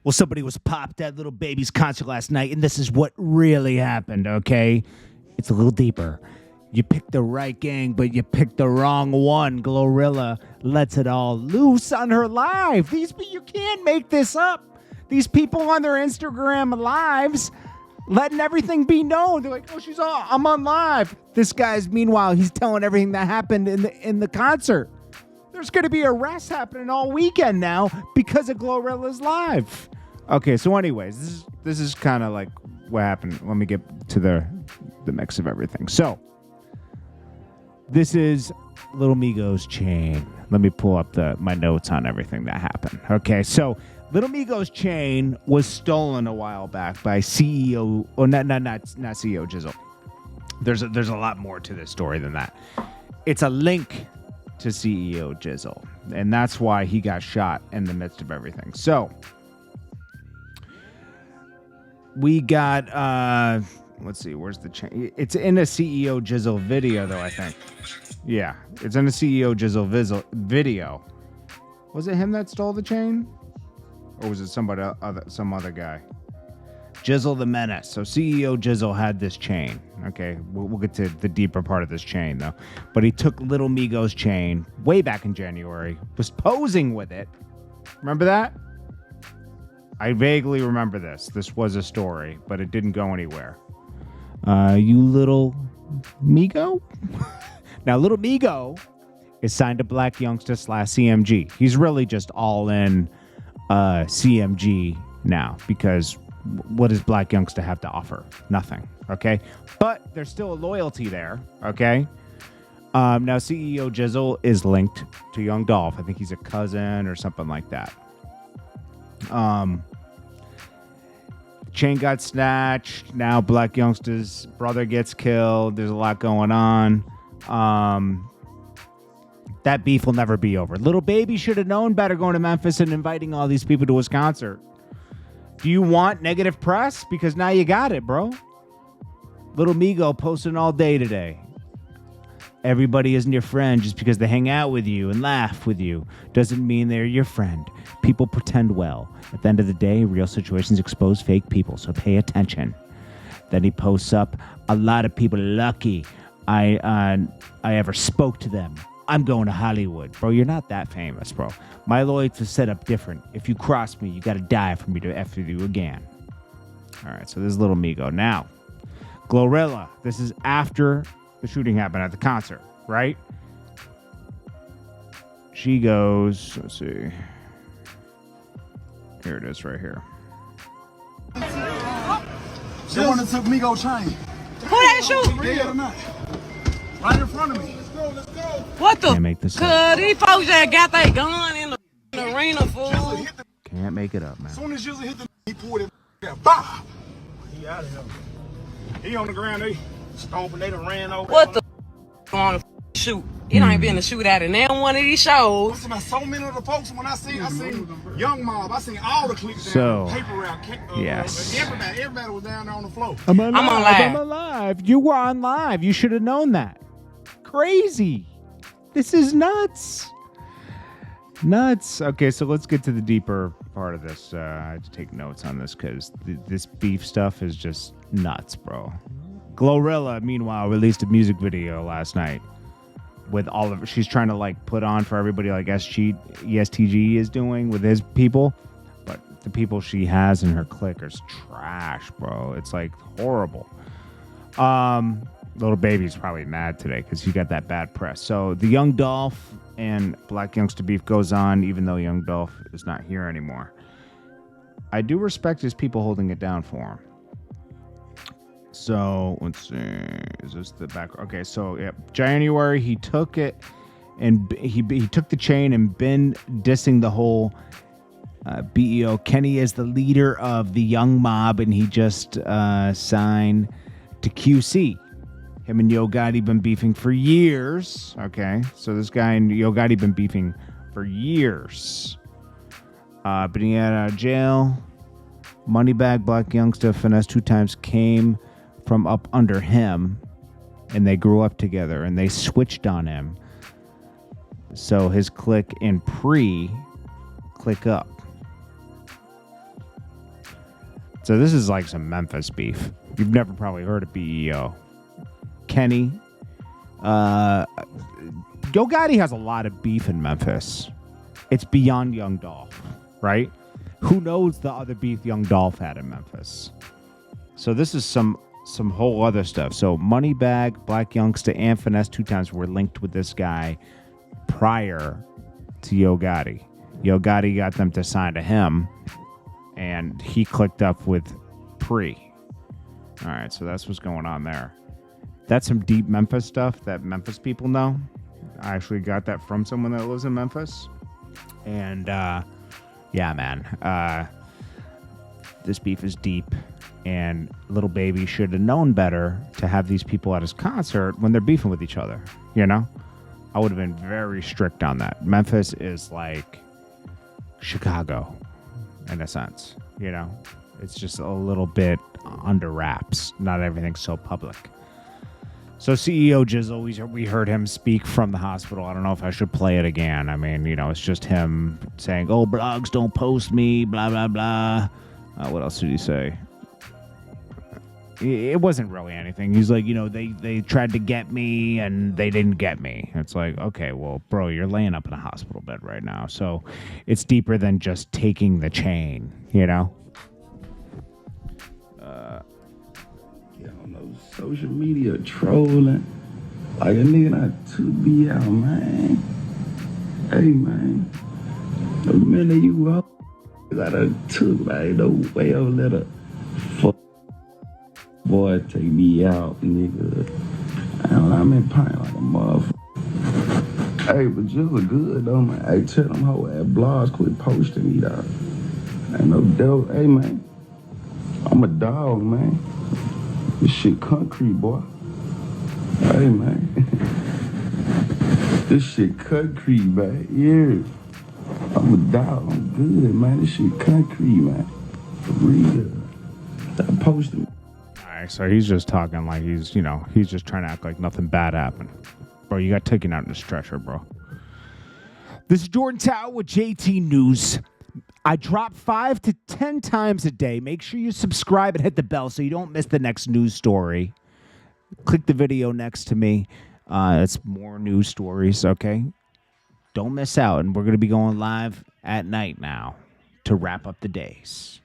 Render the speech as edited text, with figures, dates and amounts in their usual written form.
Well, somebody was popped at Little Baby's concert last night, and this is what really happened, okay? It's a little deeper. You picked the right gang, but you picked the wrong one. Glorilla lets it all loose on her live. You can't make this up. These people on their Instagram lives letting everything be known. They're like, oh, I'm on live. This guy's, meanwhile, he's telling everything that happened in the concert. There's going to be arrests happening all weekend now because of Glorilla's live. Okay, so anyways, this is kind of like what happened. Let me get to the mix of everything. So, this is Little MIGO's chain. Let me pull up my notes on everything that happened. Okay, so Little MIGO's chain was stolen a while back by CEO, or not CEO Jizzle. There's a lot more to this story than that. It's a link to CEO Jizzle, and that's why he got shot in the midst of everything. So we got let's see, where's the chain? It's in a CEO Jizzle video, though, I think. Yeah, it's in a CEO Jizzle video. Was it him that stole the chain, or was it some other guy? Jizzle the Menace. So CEO Jizzle had this chain. Okay, we'll get to the deeper part of this chain, though. But he took Little MIGO's chain way back in January, was posing with it. Remember that? I vaguely remember this. This was a story, but it didn't go anywhere. You Little MIGO? Now, Little MIGO is signed to Black Youngsta / CMG. He's really just all in CMG now, because what does Black Youngsta have to offer? Nothing, okay? But there's still a loyalty there, okay? Now, CEO Jizzle is linked to Young Dolph. I think he's a cousin or something like that. Chain got snatched. Now Black Youngsta's brother gets killed. There's a lot going on. That beef will never be over. Little Baby should have known better going to Memphis and inviting all these people to his concert. Do you want negative press? Because now you got it, bro. Little MIGO posting all day today. Everybody isn't your friend just because they hang out with you and laugh with you. Doesn't mean they're your friend. People pretend well. At the end of the day, real situations expose fake people, so pay attention. Then he posts up, a lot of people lucky I ever spoke to them. I'm going to Hollywood. Bro, you're not that famous, bro. My loyalty is set up different. If you cross me, you got to die for me to F with you again. All right, so this is Little MIGO. Now, Glorilla, this is after the shooting happened at the concert, right? She goes, let's see. Here it is right here. They want to took MIGO chain. Who that shoot? Yeah, or not? Right in front of me. Let's go. What the? Can't make this up. These folks that got their gun in the arena, fool. Can't make it up, man. As soon as Jizzle hit he pulled it. Bah! He out of here. He on the ground. They stomping. They done ran over. What the on the shoot? It ain't been a shootout in every one of these shows. I so many of the folks when I seen Young Mob, I seen all the clips So, down, paper route, yes. Everybody was down there on the floor. I'm on live. I'm alive. You were on live. You should have known that. Crazy. This is nuts. Nuts. Okay, so let's get to the deeper part of this. I had to take notes on this because this beef stuff is just nuts, bro. Glorilla, meanwhile, released a music video last night with all of she's trying to like put on for everybody like ESTG is doing with his people, but the people she has in her clique are trash, bro. It's like horrible. Little Baby's probably mad today because he got that bad press. So the Young Dolph and Black Youngsta beef goes on, even though Young Dolph is not here anymore. I do respect his people holding it down for him. So let's see. Is this the back? Okay, so yeah, January he took it, and he took the chain and been dissing the whole BEO. Kenny is the leader of the Young Mob, and he just signed to QC. Him and Yo Gotti been beefing for years. Okay, so this guy and Yo Gotti been beefing for years. But he had out of jail. Moneybag Black Youngsta finesse 2 times came from up under him, and they grew up together, and they switched on him. So his click and click up. So this is like some Memphis beef. You've never probably heard of BEO. Kenny. Yo Gotti has a lot of beef in Memphis. It's beyond Young Dolph, right? Who knows the other beef Young Dolph had in Memphis? So this is some whole other stuff. So Moneybag, Black Youngster, and Finesse 2 times were linked with this guy prior to Yo Gotti. Yo Gotti got them to sign to him, and he clicked up with Pre. All right, so that's what's going on there. That's some deep Memphis stuff that Memphis people know. I actually got that from someone that lives in Memphis. And, yeah, man. This beef is deep. And Lil Baby should have known better to have these people at his concert when they're beefing with each other. You know? I would have been very strict on that. Memphis is like Chicago, in a sense. You know? It's just a little bit under wraps. Not everything's so public. So CEO Jizzle, we heard him speak from the hospital. I don't know if I should play it again. I mean, you know, it's just him saying, "Oh, blogs don't post me, blah, blah, blah." What else did he say? It wasn't really anything. He's like, you know, they tried to get me and they didn't get me. It's like, okay, well, bro, you're laying up in a hospital bed right now. So it's deeper than just taking the chain, you know? Social media trolling. Like a nigga not to be out, man. Hey, man. The minute you up, gotta took, like, no way I'll let a fuck boy take me out, nigga. I'm in pain like a motherfucker. Hey, but just a good, though, man. Hey, tell them hoe ass blogs quit posting me, dog. Ain't no doubt. Hey, man. I'm a dog, man. This shit concrete, boy. Hey, man. This shit concrete, man. Yeah. I'm a dog. I'm good, man. This shit concrete, man. For real. Stop posting. All right, so he's just talking like he's just trying to act like nothing bad happened. Bro, you got taken out in a stretcher, bro. This is Jordan Tower with JT News. I drop 5 to 10 times a day. Make sure you subscribe and hit the bell so you don't miss the next news story. Click the video next to me. It's more news stories, okay? Don't miss out. And we're going to be going live at night now to wrap up the days.